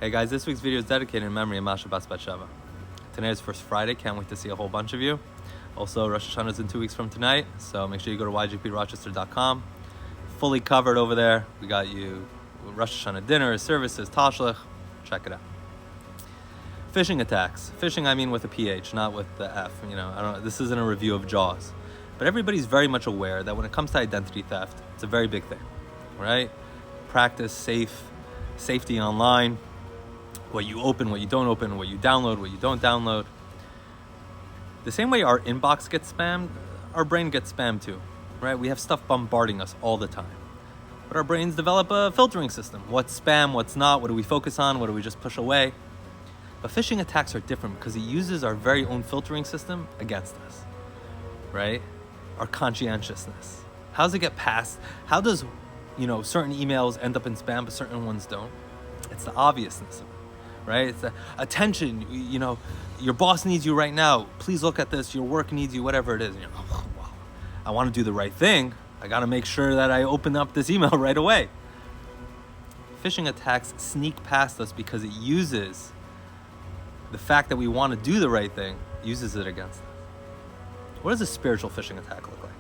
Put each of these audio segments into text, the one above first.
Hey guys, this week's video is dedicated in memory of Masha Bas Bat Sheva. Today is First Friday, can't wait to see a whole bunch of you. Also, Rosh Hashanah is in 2 weeks from tonight, so make sure you go to ygprochester.com. Fully covered over there. We got you Rosh Hashanah dinners, services, tashlich. Check it out. Phishing attacks. Phishing, I mean with a PH, not with the F. This isn't a review of Jaws. But everybody's very much aware that when it comes to identity theft, it's a very big thing, right? Practice safety online. What you open, what you don't open, what you download, what you don't download. The same way our inbox gets spammed, our brain gets spammed too, right? We have stuff bombarding us all the time. But our brains develop a filtering system. What's spam, what's not, what do we focus on, what do we just push away? But phishing attacks are different because it uses our very own filtering system against us, right? Our conscientiousness. How does it get past? How does, certain emails end up in spam, but certain ones don't? It's the obviousness of it. Right? It's the attention, your boss needs you right now. Please look at this. Your work needs you, whatever it is. Wow, I want to do the right thing. I got to make sure that I open up this email right away. Phishing attacks sneak past us because it uses the fact that we want to do the right thing, uses it against us. What does a spiritual phishing attack look like?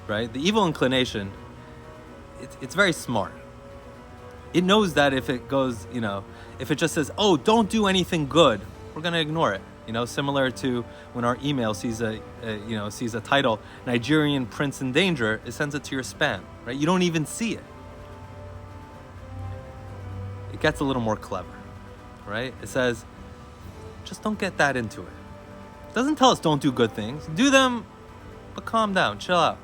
Right? The evil inclination, it's very smart. It knows that if it goes, if it just says, oh, don't do anything good, we're going to ignore it. Similar to when our email sees a title, Nigerian Prince in Danger, it sends it to your spam, right? You don't even see it. It gets a little more clever, right? It says, just don't get that into it. It doesn't tell us don't do good things. Do them, but calm down, chill out.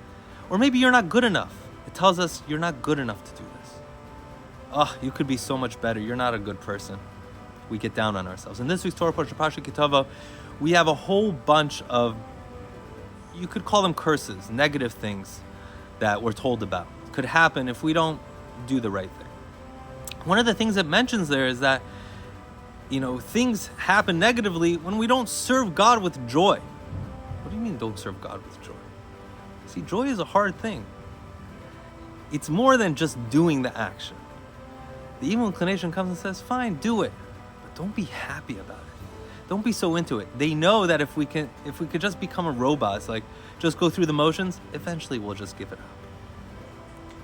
Or maybe you're not good enough. It tells us you're not good enough to do this. Oh, you could be so much better. You're not a good person. We get down on ourselves. In this week's Torah portion, Tavo, we have a whole bunch of, you could call them curses, negative things that we're told about. Could happen if we don't do the right thing. One of the things it mentions there is that, things happen negatively when we don't serve God with joy. What do you mean don't serve God with joy? See, joy is a hard thing. It's more than just doing the action. The evil inclination comes and says, fine, do it, but don't be happy about it. Don't be so into it. They know that if we could just become a robot, it's like just go through the motions, eventually we'll just give it up.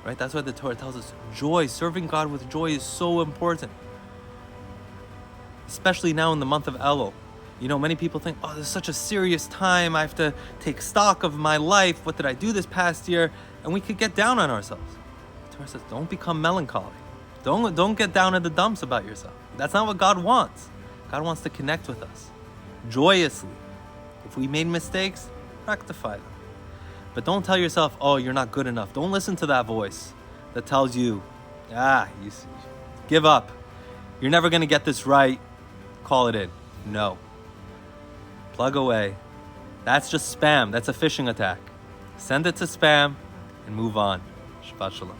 Right? That's why the Torah tells us joy, serving God with joy is so important. Especially now in the month of Elul. Many people think, oh, this is such a serious time. I have to take stock of my life. What did I do this past year? And we could get down on ourselves. The Torah says, don't become melancholy. Don't get down in the dumps about yourself. That's not what God wants. God wants to connect with us joyously. If we made mistakes, rectify them. But don't tell yourself, oh, you're not good enough. Don't listen to that voice that tells you, you give up. You're never going to get this right. Call it in. No. Plug away. That's just spam. That's a phishing attack. Send it to spam and move on. Shabbat shalom.